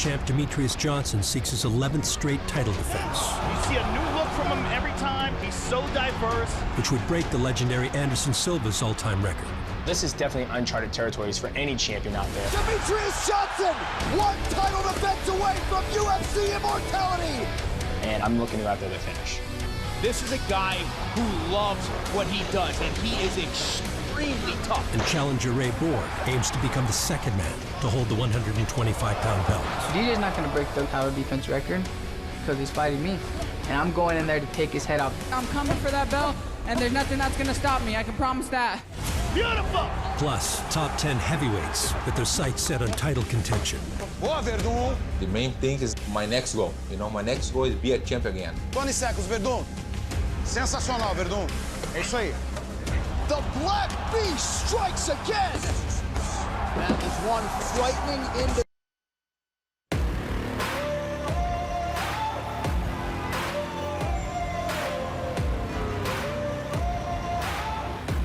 champ Demetrius Johnson seeks his 11th straight title defense. You see a new look from him every time. He's so diverse. Which would break the legendary Anderson Silva's all-time record. This is definitely uncharted territories for any champion out there. Demetrius Johnson, one title defense away from UFC immortality. And I'm looking to go out there to finish. This is a guy who loves what he does, and he is extremely tough. And challenger Ray Borg aims to become the second man to hold the 125-pound belt. DJ's not going to break the title defense record because he's fighting me. And I'm going in there to take his head off. I'm coming for that belt, and there's nothing that's going to stop me. I can promise that. Beautiful! Plus, top 10 heavyweights with their sights set on title contention. The main thing is my next goal. You know, my next goal is be a champ again. 20 seconds, Verdun. Sensacional, Verdun. É isso aí. The Black Beast strikes again. That is one frightening indication.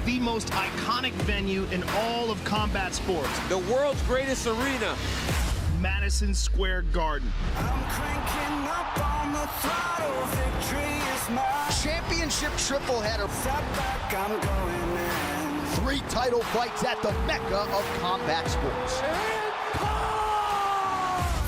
The most iconic venue in all of combat sports. The world's greatest arena. Madison Square Garden. I'm cranking up on the throttle. Victory is mine. Championship triple header. Step back, I'm going in. 3 title fights at the mecca of combat sports.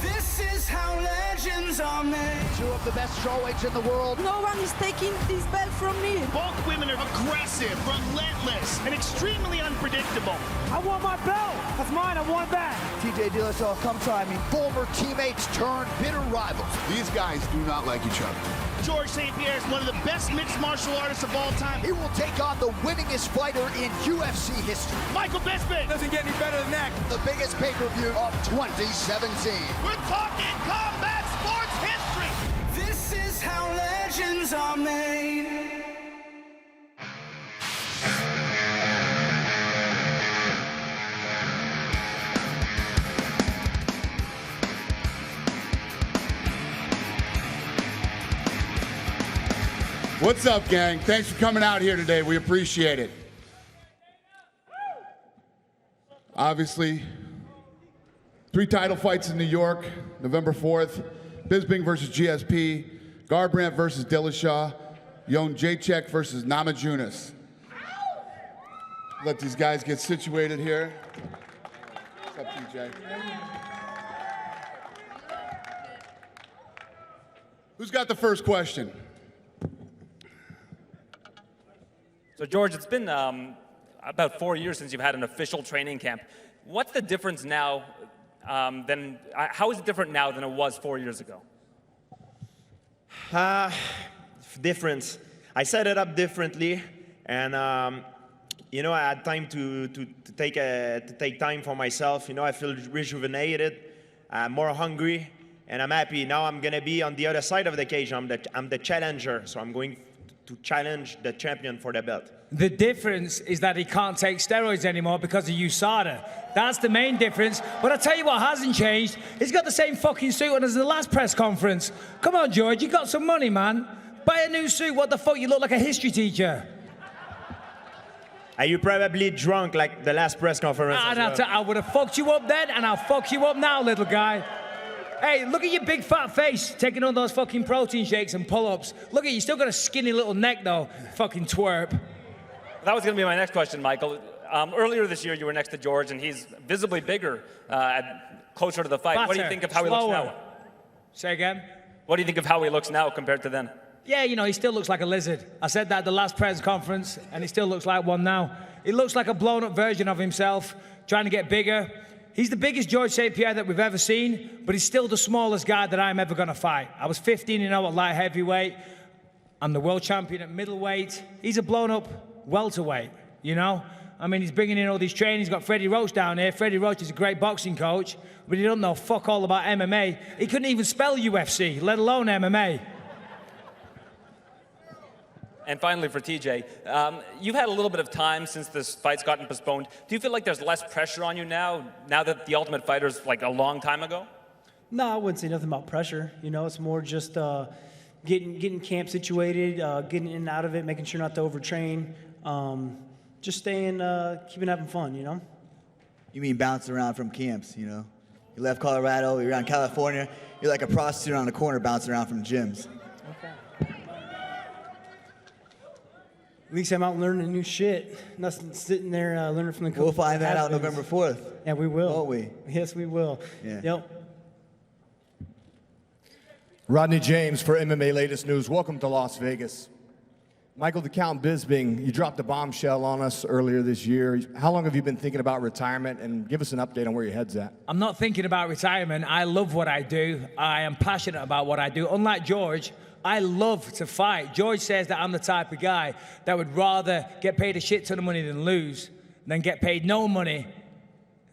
This is how legends are made. 2 of the best strawweights in the world. No one is taking this belt from me. Both women are aggressive, relentless, and extremely unpredictable. I want my belt. That's mine. I want that. TJ Dillashaw, come try me. Former teammates turned bitter rivals. These guys do not like each other. George St. Pierre is one of the best mixed martial artists of all time. He will take on the winningest fighter in UFC history. Michael Bisping. Doesn't get any better than that. The biggest pay-per-view of 2017. We're talking combat sports history. This is how legends are made. What's up, gang? Thanks for coming out here today. We appreciate it. Obviously, 3 title fights in New York, November 4th. Bisping versus GSP, Garbrandt versus Dillashaw, Jedrzejczyk versus Namajunas. Let these guys get situated here. What's up, TJ? Who's got the first question? So, George, it's been about 4 years since you've had an official training camp. What's the difference now how is it different now than it was 4 years ago? Difference. I set it up differently, and you know, I had time to take time for myself. You know, I feel rejuvenated, more hungry, and I'm happy. Now I'm gonna be on the other side of the cage. I'm the challenger, so I'm going to challenge the champion for the belt. The difference is that he can't take steroids anymore because of USADA. That's the main difference. But I'll tell you what hasn't changed. He's got the same fucking suit on as the last press conference. Come on, George, you got some money, man. Buy a new suit. What the fuck? You look like a history teacher. Are you probably drunk like the last press conference? I would have fucked you up then, and I'll fuck you up now, little guy. Hey, look at your big fat face taking all those fucking protein shakes and pull-ups. Look at you, still got a skinny little neck though, fucking twerp. That was going to be my next question, Michael. Earlier this year, you were next to George, and he's visibly bigger, closer to the fight. Fatter, what do you think of how he looks now? Say again? What do you think of how he looks now compared to then? Yeah, you know, he still looks like a lizard. I said that at the last press conference, and he still looks like one now. He looks like a blown-up version of himself, trying to get bigger. He's the biggest George St. Pierre that we've ever seen, but he's still the smallest guy that I'm ever going to fight. I was 15-0 at light heavyweight. I'm the world champion at middleweight. He's a blown-up welterweight, you know? I mean, he's bringing in all these trainers. He's got Freddie Roach down here. Freddie Roach is a great boxing coach, but he don't know fuck all about MMA. He couldn't even spell UFC, let alone MMA. And finally, for TJ, you've had a little bit of time since this fight's gotten postponed. Do you feel like there's less pressure on you now that The Ultimate Fighter's like a long time ago? No, I wouldn't say nothing about pressure. You know, it's more just getting camp situated, getting in and out of it, making sure not to overtrain, just staying, keeping having fun, you know? You mean bouncing around from camps, you know? You left Colorado, you're around California. You're like a prostitute on the corner bouncing around from gyms. At least I'm out learning new shit. Nothing sitting there learning from the coach. We'll find that out November 4th. Yeah, we will. Won't we? Yes, we will. Yeah. Yep. Rodney James for MMA Latest News. Welcome to Las Vegas. Michael the Count Bisping, you dropped a bombshell on us earlier this year. How long have you been thinking about retirement? And give us an update on where your head's at. I'm not thinking about retirement. I love what I do. I am passionate about what I do. Unlike George, I love to fight. George says that I'm the type of guy that would rather get paid a shit ton of money than lose, than get paid no money.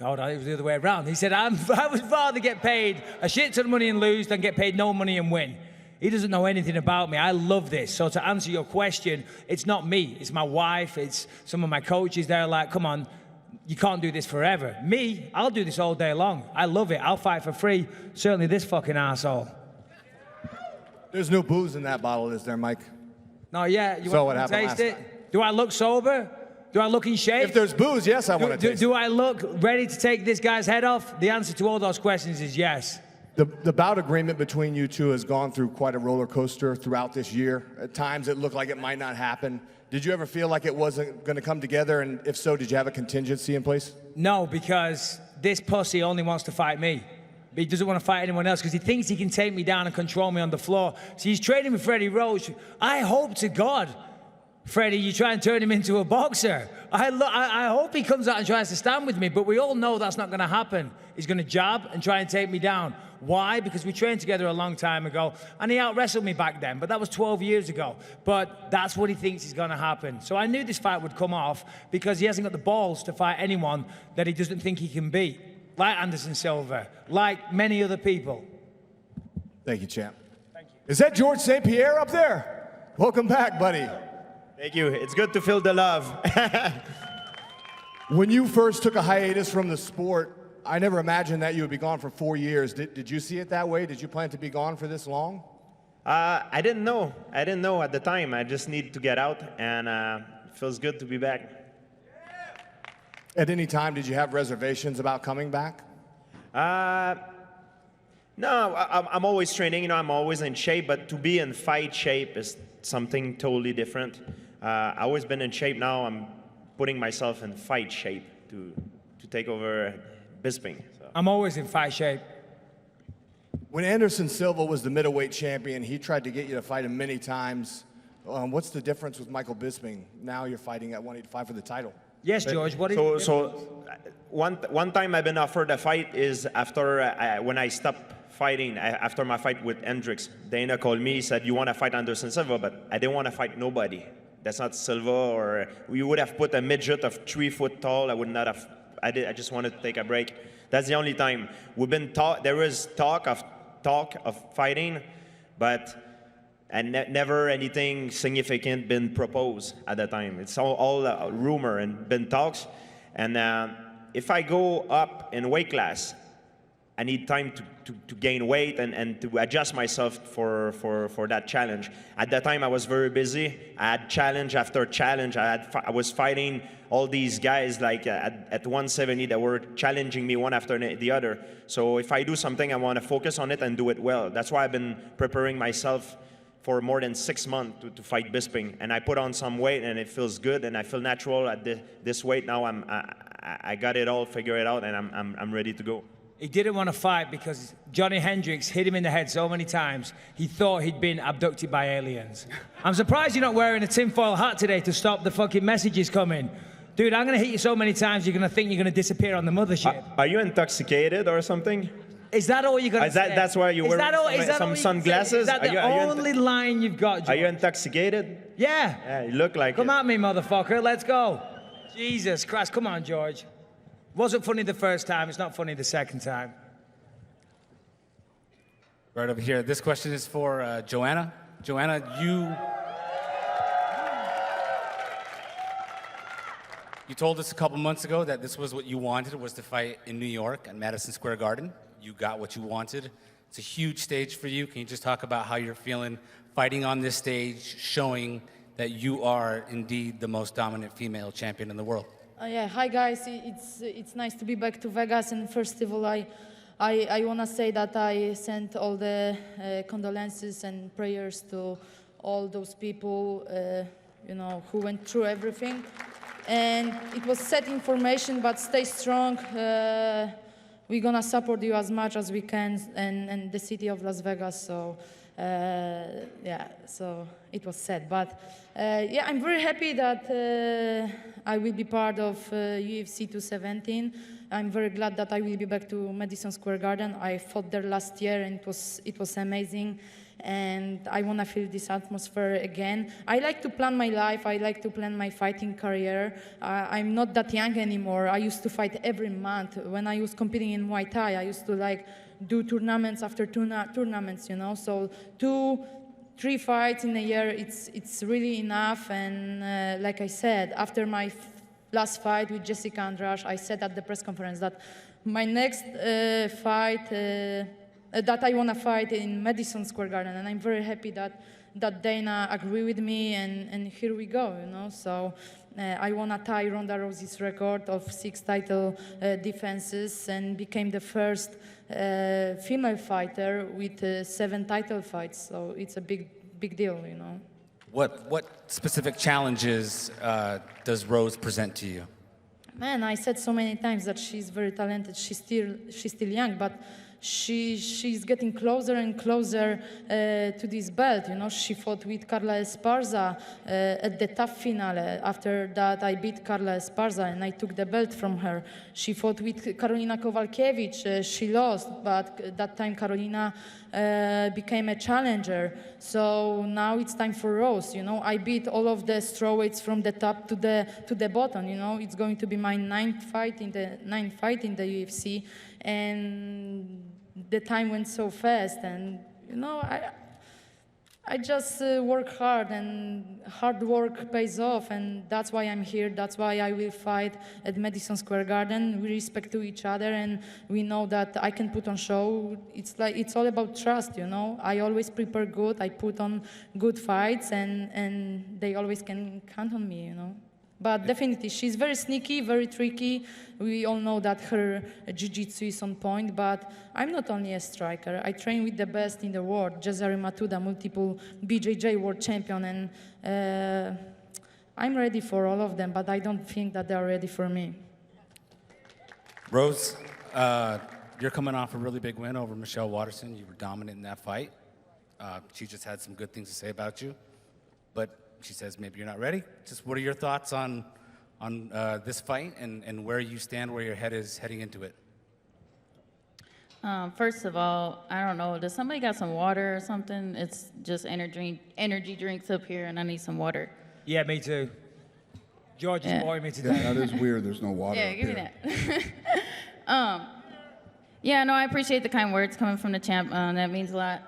Hold on, it was the other way around. He said, I would rather get paid a shit ton of money and lose than get paid no money and win. He doesn't know anything about me. I love this. So to answer your question, it's not me. It's my wife. It's some of my coaches. They're like, come on, you can't do this forever. Me, I'll do this all day long. I love it. I'll fight for free. Certainly this fucking asshole. There's no booze in that bottle, is there, Mike? No, yeah. You So want what to happened taste last it? Do I look sober? Do I look in shape? If there's booze, yes, I want to taste it. Do I look ready to take this guy's head off? The answer to all those questions is yes. The bout agreement between you two has gone through quite a roller coaster throughout this year. At times it looked like it might not happen. Did you ever feel like it wasn't going to come together? And if so, did you have a contingency in place? No, because this pussy only wants to fight me. He doesn't want to fight anyone else because he thinks he can take me down and control me on the floor. So he's training with Freddie Roach. I hope to God, Freddie, you try and turn him into a boxer. I hope he comes out and tries to stand with me, but we all know that's not going to happen. He's going to jab and try and take me down. Why? Because we trained together a long time ago, and he out-wrestled me back then, but that was 12 years ago. But that's what he thinks is going to happen. So I knew this fight would come off because he hasn't got the balls to fight anyone that he doesn't think he can beat, like Anderson Silva, like many other people. Thank you, champ. Thank you. Is that George St. Pierre up there? Welcome back, buddy. Thank you. It's good to feel the love. When you first took a hiatus from the sport, I never imagined that you would be gone for 4 years. Did you see it that way? Did you plan to be gone for this long? I didn't know. I didn't know at the time. I just need to get out, and it feels good to be back. At any time, did you have reservations about coming back? No, I'm always training. You know, I'm always in shape, but to be in fight shape is something totally different. I've always been in shape. Now I'm putting myself in fight shape to take over Bisping. So. I'm always in fight shape. When Anderson Silva was the middleweight champion, he tried to get you to fight him many times. What's the difference with Michael Bisping? Now you're fighting at 185 for the title. Yes, George. What so, is so one time I've been offered a fight is after when I stopped fighting, after my fight with Hendricks. Dana called me, he said, you want to fight Anderson Silva, but I didn't want to fight nobody. That's not Silva, or we would have put a midget of 3 foot tall. I would not have. I just wanted to take a break. That's the only time we've been there was talk of fighting, but never anything significant been proposed at the time. It's all rumor and been talks. And if I go up in weight class, I need time to gain weight and to adjust myself for that challenge. At that time, I was very busy. I had challenge after challenge. I was fighting all these guys like at 170 that were challenging me one after the other. So if I do something, I want to focus on it and do it well. That's why I've been preparing myself for more than 6 months to fight Bisping. And I put on some weight, and it feels good, and I feel natural at this weight. Now I got it all figured out, and I'm ready to go. He didn't want to fight because Johnny Hendricks hit him in the head so many times, he thought he'd been abducted by aliens. I'm surprised you're not wearing a tinfoil hat today to stop the fucking messages coming. Dude, I'm going to hit you so many times, you're going to think you're going to disappear on the mothership. Are you intoxicated or something? Is that all you're going to say? That's why you're wearing some sunglasses? Is that the only line you've got, George? Are you intoxicated? Yeah. Yeah, you look like Come at me, motherfucker. Let's go. Jesus Christ. Come on, George. Wasn't funny the first time. It's not funny the second time. Right over here. This question is for Joanna. Joanna, you told us a couple months ago that this was what you wanted, was to fight in New York at Madison Square Garden. You got what you wanted. It's a huge stage for you. Can you just talk about how you're feeling fighting on this stage, showing that you are indeed the most dominant female champion in the world? Yeah, hi guys. It's nice to be back to Vegas. And first of all, I I want to say that I sent all the condolences and prayers to all those people, you know, who went through everything. And it was sad information, but stay strong. We're gonna support you as much as we can, and the city of Las Vegas. So, yeah, so it was sad, but yeah, I'm very happy that I will be part of UFC 217. I'm very glad that I will be back to Madison Square Garden. I fought there last year, and it was amazing. And I want to feel this atmosphere again. I like to plan my life. I like to plan my fighting career. I'm not that young anymore. I used to fight every month. When I was competing in Muay Thai, I used to like do tournaments after tournaments, you know. So 2-3 fights in a year, it's really enough. And like I said, after my last fight with Jessica Andrade, I said at the press conference that my next fight, that I want to fight in Madison Square Garden, and I'm very happy that Dana agree with me, and here we go, you know. So I want to tie Ronda Rousey's record of 6 title defenses and became the first female fighter with 7 title fights. So it's a big deal, you know. What specific challenges does Rose present to you? Man, I said so many times that she's very talented. She's still young, but she's getting closer and closer to this belt. You know, she fought with Carla Esparza at the tough finale. After that, I beat Carla Esparza and I took the belt from her. She fought with Karolina Kowalkiewicz. She lost, but that time Karolina became a challenger. So now it's time for Rose. You know, I beat all of the strawweights from the top to the bottom. You know, it's going to be my 9th fight in the UFC, and the time went so fast. And you know, I just work hard, and hard work pays off, and that's why I'm here. That's why I will fight at Madison Square Garden. We respect to each other, and we know that I can put on show. It's all about trust, you know. I always prepare good. I put on good fights, and they always can count on me, you know. But definitely, she's very sneaky, very tricky. We all know that her jiu-jitsu is on point, but I'm not only a striker. I train with the best in the world, Cesare Matuda, multiple BJJ world champion, and I'm ready for all of them, but I don't think that they're ready for me. Rose, you're coming off a really big win over Michelle Waterson. You were dominant in that fight. She just had some good things to say about you, but she says maybe you're not ready. Just what are your thoughts on this fight and where you stand, where your head is heading into it? First of all, I don't know. Does somebody got some water or something? It's just energy drinks up here, and I need some water. Yeah, me too. George is boring me today. Yeah, that is weird. There's no water. Yeah, give me that. Yeah, no, I appreciate the kind words coming from the champ. That means a lot.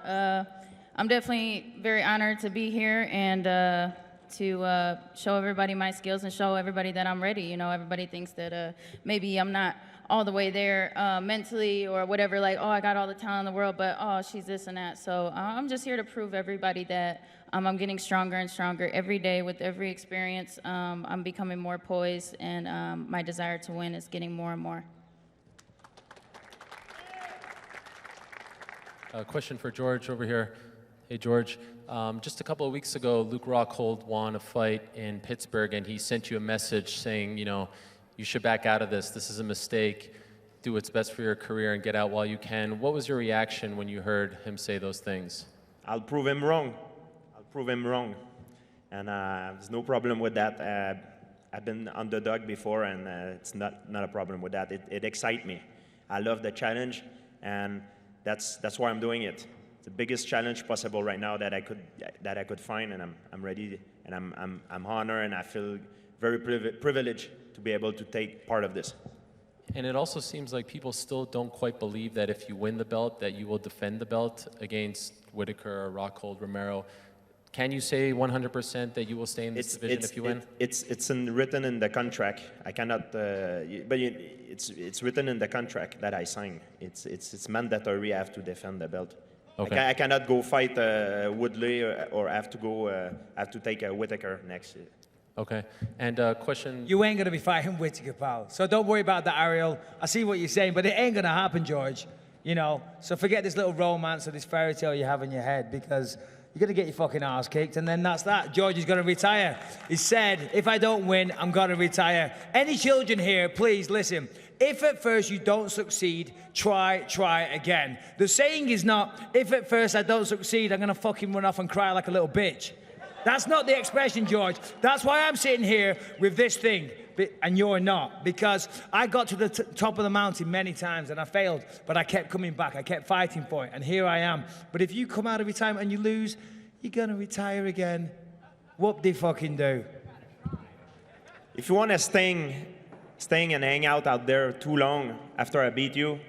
I'm definitely very honored to be here and to show everybody my skills and show everybody that I'm ready. You know, everybody thinks that maybe I'm not all the way there mentally or whatever, like, oh, I got all the talent in the world, but oh, she's this and that. So I'm just here to prove everybody that I'm getting stronger and stronger every day with every experience. I'm becoming more poised, and my desire to win is getting more and more. A question for George over here. Hey, George. Just a couple of weeks ago, Luke Rockhold won a fight in Pittsburgh, and he sent you a message saying, you know, you should back out of this. This is a mistake. Do what's best for your career and get out while you can. What was your reaction when you heard him say those things? I'll prove him wrong. I'll prove him wrong. And there's no problem with that. I've been underdog before, and it's not a problem with that. It excites me. I love the challenge, and that's why I'm doing it. It's the biggest challenge possible right now that I could find, and I'm ready, and I'm honored, and I feel very privileged to be able to take part of this. And it also seems like people still don't quite believe that if you win the belt, that you will defend the belt against Whitaker or Rockhold, Romero. Can you say 100% that you will stay in this division if you win? It's written in the contract. I cannot, but it's written in the contract that I signed. It's mandatory. I have to defend the belt. Okay. I cannot go fight Woodley or have to take a Whitaker next year. Okay. And question. You ain't gonna be fighting Whitaker, pal. So don't worry about that, Ariel. I see what you're saying, but it ain't gonna happen, George. You know, so forget this little romance or this fairy tale you have in your head, because you're going to get your fucking ass kicked, and then that's that. George is going to retire. He said, if I don't win, I'm going to retire. Any children here, please listen. If at first you don't succeed, try again. The saying is not, if at first I don't succeed, I'm going to fucking run off and cry like a little bitch. That's not the expression, George. That's why I'm sitting here with this thing, and you're not. Because I got to the top of the mountain many times, and I failed, but I kept coming back. I kept fighting for it, and here I am. But if you come out of retirement and you lose, you're going to retire again. Whoop-de-fucking-do. If you want to staying and hang out there too long after I beat you,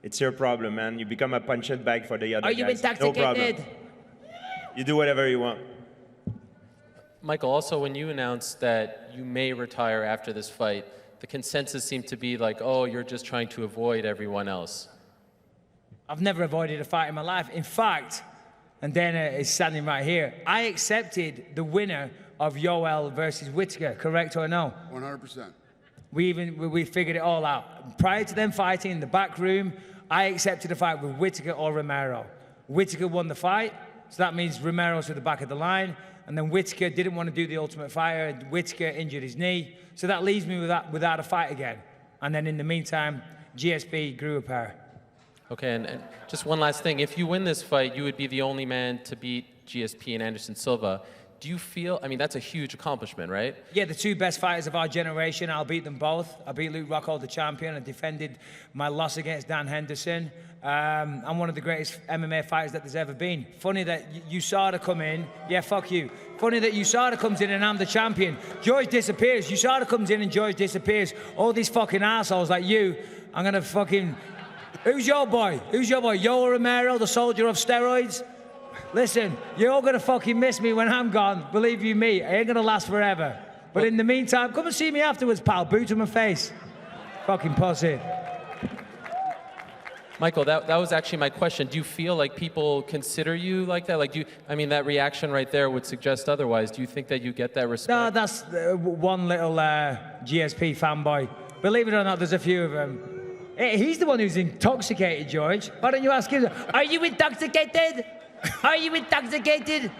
it's your problem, man. You become a punching bag for the other guys. Are you intoxicated? No problem. You do whatever you want. Michael, also when you announced that you may retire after this fight, the consensus seemed to be like, oh, you're just trying to avoid everyone else. I've never avoided a fight in my life. In fact, and Dana is standing right here, I accepted the winner of Yoel versus Whittaker, correct or no? 100%. We figured it all out. Prior to them fighting in the back room, I accepted a fight with Whittaker or Romero. Whittaker won the fight, so that means Romero's to the back of the line. And then Whittaker didn't want to do the Ultimate Fighter. Whittaker injured his knee. So that leaves me without a fight again. And then in the meantime, GSP grew a pair. Okay, and just one last thing. If you win this fight, you would be the only man to beat GSP and Anderson Silva. Do you feel, I mean, that's a huge accomplishment, right? Yeah, the two best fighters of our generation. I'll beat them both. I beat Luke Rockhold, the champion. I defended my loss against Dan Henderson. I'm one of the greatest MMA fighters that there's ever been. Funny that USADA come in. Yeah, fuck you. Funny that USADA comes in and I'm the champion. George disappears. USADA comes in and George disappears. All these fucking assholes like you, I'm gonna fucking... Who's your boy? Who's your boy? Yoel Romero, the soldier of steroids? Listen, you're all gonna fucking miss me when I'm gone. Believe you me, I ain't gonna last forever. But in the meantime, come and see me afterwards, pal. Boot to my face. Fucking pussy. Michael, that was actually my question. Do you feel like people consider you like that? Like, I mean, that reaction right there would suggest otherwise. Do you think that you get that respect? No, that's one little GSP fanboy. Believe it or not, there's a few of them. Hey, he's the one who's intoxicated, George. Why don't you ask him? Are you intoxicated? Are you intoxicated?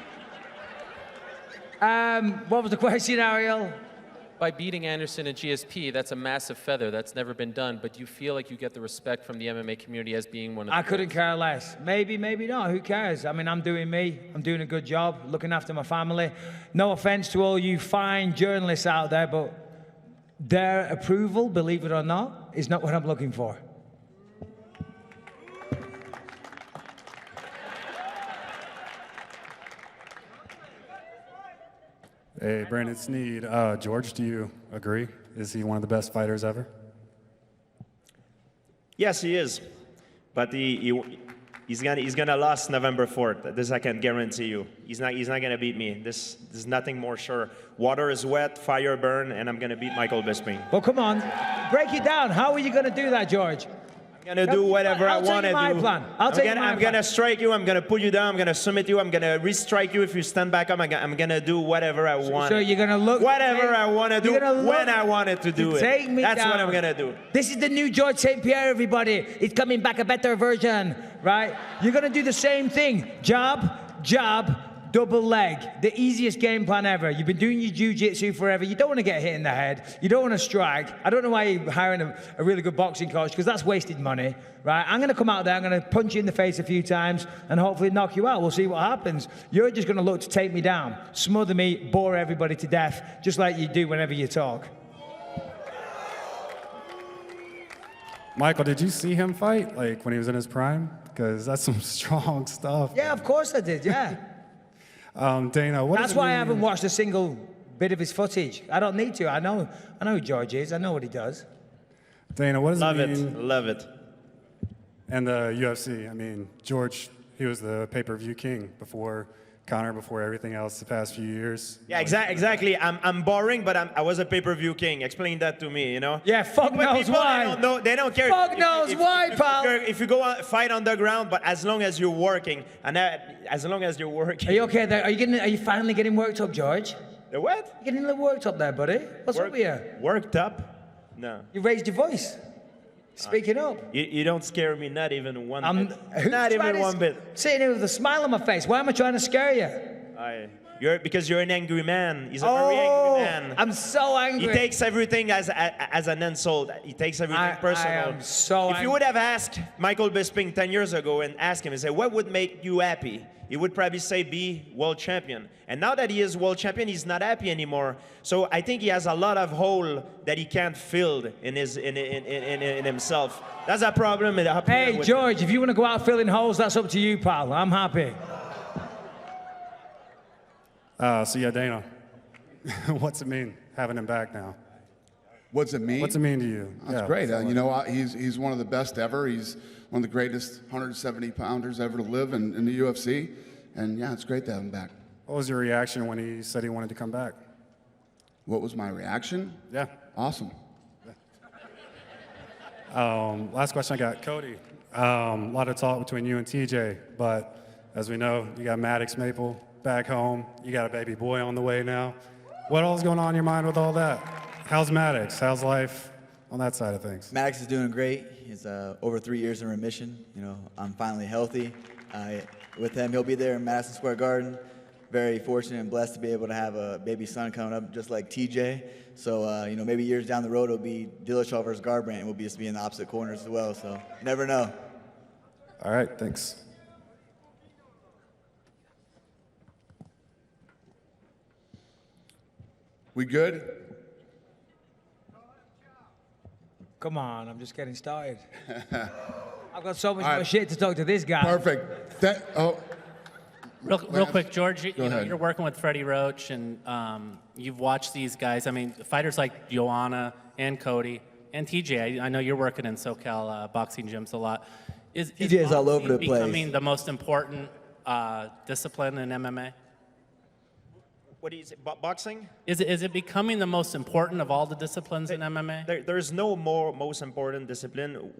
What was the question, Ariel? By beating Anderson and GSP, that's a massive feather. That's never been done. But do you feel like you get the respect from the MMA community as being one of the I couldn't care less. Maybe, maybe not. Who cares? I mean, I'm doing me. I'm doing a good job, looking after my family. No offense to all you fine journalists out there, but their approval, believe it or not, is not what I'm looking for. Hey, Brandon Sneed. George, do you agree? Is he one of the best fighters ever? Yes, he is. But he's gonna lose November 4th. This I can guarantee you. He's not gonna beat me. This is nothing more sure. Water is wet, fire burn, and I'm gonna beat Michael Bisping. Well, come on, break it down. How are you gonna do that, George? I'm gonna do whatever I want to do. I'll tell you my plan. I'm gonna strike you. I'm gonna pull you down. I'm gonna submit you. I'm gonna re-strike you if you stand back up. I'm gonna do whatever I want. So you're gonna look whatever I want to do when I wanted to do it. Take me That's down. what I'm gonna do. This is the new George St. Pierre, everybody. It's coming back a better version, right? You're gonna do the same thing. Jab, jab, double leg. The easiest game plan ever. You've been doing your jiu-jitsu forever. You don't want to get hit in the head. You don't want to strike. I don't know why you're hiring a really good boxing coach, because that's wasted money, right? I'm going to come out there. I'm going to punch you in the face a few times and hopefully knock you out. We'll see what happens. You're just going to look to take me down, smother me, bore everybody to death, just like you do whenever you talk. Michael, did you see him fight, like, when he was in his prime? Because that's some strong stuff. Yeah, of course I did, yeah. Dana, what That's why I haven't watched a single bit of his footage. I don't need to. I know who George is. I know what he does. Dana, what does Love it mean? it. Love it. And the UFC. I mean, George, he was the pay-per-view king before Conor, before everything else the past few years. Yeah, exactly. I'm boring, but I was a pay-per-view king. Explain that to me, you know? Yeah, fuck knows why. They don't care. Fuck knows why, pal. If you go out, fight on the ground, but as long as you're working, and as long as you're working. Are you okay there? Are you finally getting worked up, George? The what? You're getting a little worked up there, buddy. What's up with you? Worked up? No. You raised your voice. Speaking up. You don't scare me, not even one bit. Who's Not even trying to one bit. Sitting here with a smile on my face. Why am I trying to scare you? Because you're an angry man. He's a very angry man. I'm so angry. He takes everything as an insult. He takes everything personal. I am so If you would have asked Michael Bisping 10 years ago and asked him and said, what would make you happy? He would probably say be world champion. And now that he is world champion, he's not happy anymore. So I think he has a lot of hole that he can't fill in himself. That's a problem. Hey, George, if you want to go out filling holes, that's up to you, pal. I'm happy. So yeah, Dana, what's it mean having him back now? What's it mean? What's it mean to you? That's great. You know, he's one of the best ever. He's one of the greatest 170-pounders ever to live in the UFC. And yeah, it's great to have him back. What was your reaction when he said he wanted to come back? What was my reaction? Yeah. Awesome. Last question I got, Cody. A lot of talk between you and TJ, but as we know, you got Maddox Maple back home. You got a baby boy on the way now. What all's going on in your mind with all that? How's Maddox? How's life on that side of things? Maddox is doing great. He's over 3 years in remission. You know, I'm finally healthy. With him, he'll be there in Madison Square Garden. Very fortunate and blessed to be able to have a baby son coming up, just like TJ. So, you know, maybe years down the road, it'll be Dillashaw versus Garbrandt, and we'll just be in the opposite corners as well. So, you never know. All right, thanks. We good? Come on, I'm just getting started. I've got so much more shit to talk to this guy. Perfect. Real quick, George, you know, ahead. you're working with Freddie Roach, and you've watched these guys. I mean, fighters like Joanna and Cody and TJ. I know you're working in SoCal boxing gyms a lot. Is TJ is all over the place. becoming the most important discipline in MMA? What is it, boxing? Is it becoming the most important of all the disciplines in MMA? There's no most important discipline.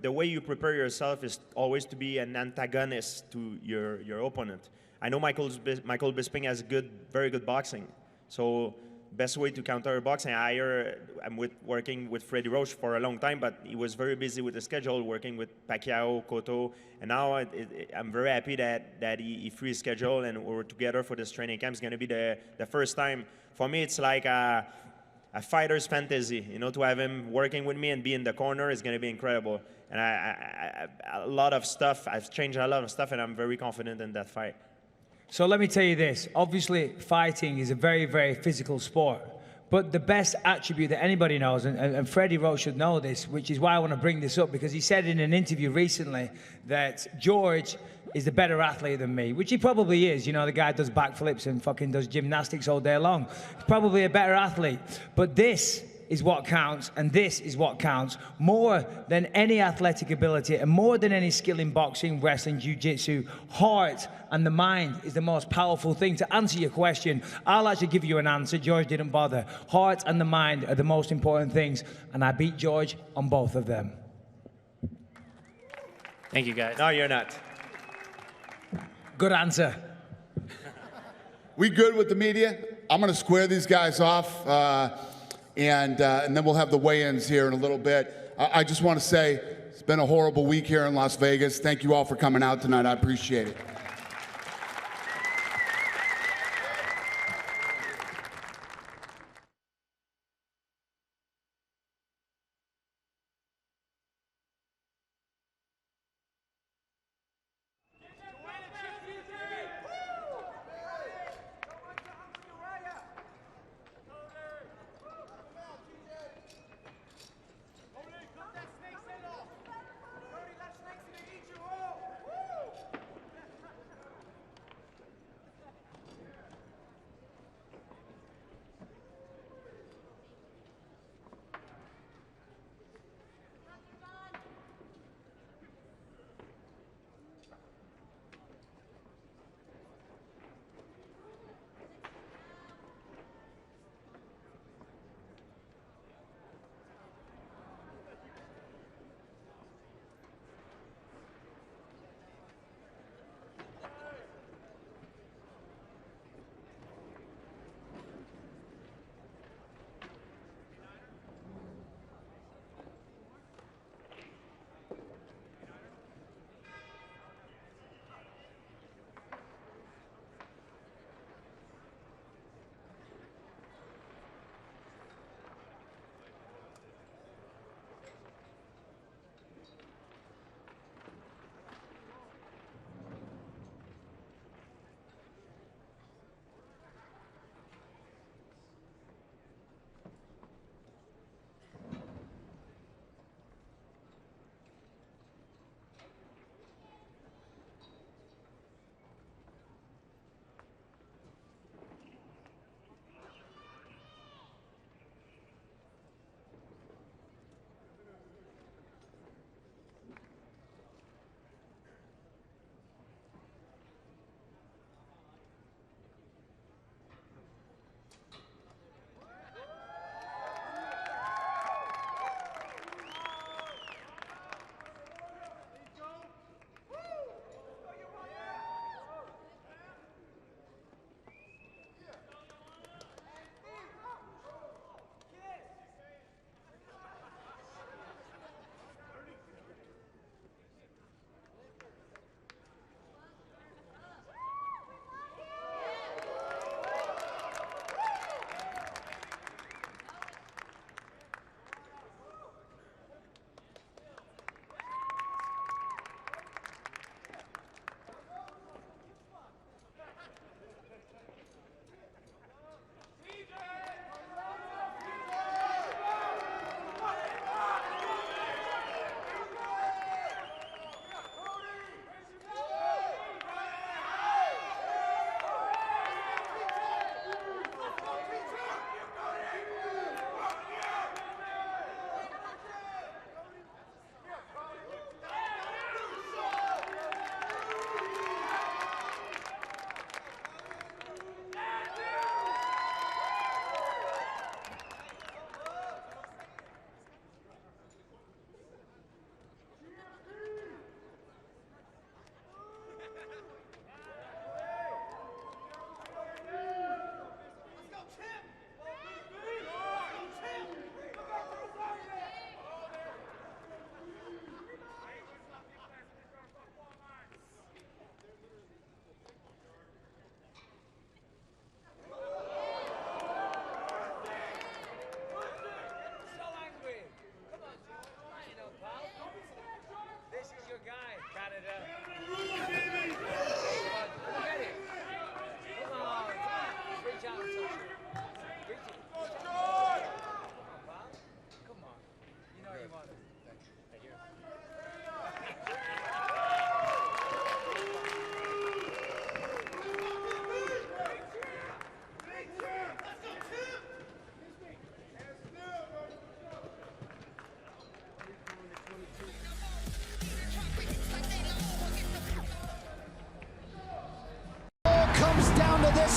The way you prepare yourself is always to be an antagonist to your opponent. I know Michael Bisping has very good boxing. So best way to counter boxing, I'm working with Freddie Roach for a long time, but he was very busy with the schedule, working with Pacquiao, Cotto, and now I'm very happy that he free his schedule and we're together for this training camp. It's going to be the first time. For me, it's like a fighter's fantasy, you know, to have him working with me and be in the corner is going to be incredible. And a lot of stuff, I've changed a lot of stuff, and I'm very confident in that fight. So let me tell you this. Obviously, fighting is a very, very physical sport. But the best attribute that anybody knows, and Freddie Roach should know this, which is why I want to bring this up, because he said in an interview recently that George is the better athlete than me, which he probably is. You know, the guy does backflips and fucking does gymnastics all day long. He's probably a better athlete. But this is what counts, and this is what counts more than any athletic ability and more than any skill in boxing, wrestling, jiu-jitsu. Heart and the mind is the most powerful thing. To answer your question, I'll actually give you an answer. George didn't bother. Heart and the mind are the most important things, and I beat George on both of them. Thank you, guys. No, you're not. Good answer. We good with the media? I'm going to square these guys off. And then we'll have the weigh-ins here in a little bit. I just want to say it's been a horrible week here in Las Vegas. Thank you all for coming out tonight. I appreciate it.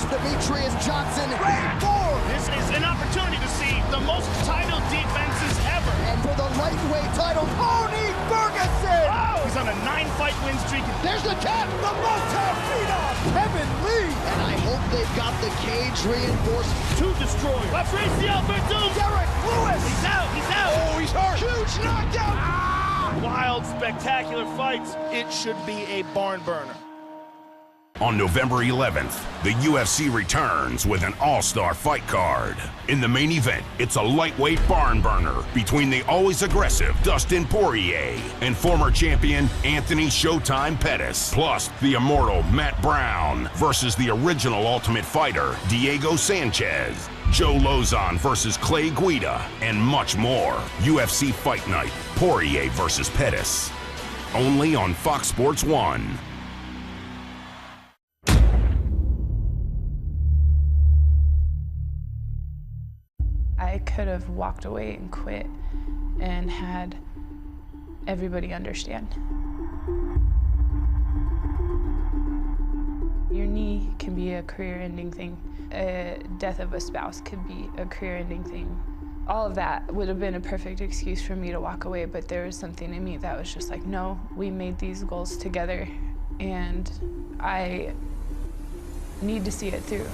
Demetrius Johnson, ready for. This is an opportunity to see the most title defenses ever. And for the lightweight title, Tony Ferguson. Oh, he's on a 9-fight win streak. There's the tap, the Motown Phenom, Kevin Lee. And I hope they've got the cage reinforced. Two destroyers. Patricio Verdum. Derek Lewis. He's out, he's out. Oh, he's hurt. Huge knockdown. Wild, spectacular fights. It should be a barn burner. On November 11th, the UFC returns with an all-star fight card. In the main event, it's a lightweight barn burner between the always aggressive Dustin Poirier and former champion Anthony Showtime Pettis, plus the immortal Matt Brown versus the original Ultimate Fighter Diego Sanchez, Joe Lozon versus Clay Guida, and much more. UFC Fight Night, Poirier versus Pettis. Only on Fox Sports 1. I could have walked away and quit and had everybody understand. Your knee can be a career-ending thing. A death of a spouse could be a career-ending thing. All of that would have been a perfect excuse for me to walk away, but there was something in me that was just like, no, we made these goals together, and I need to see it through.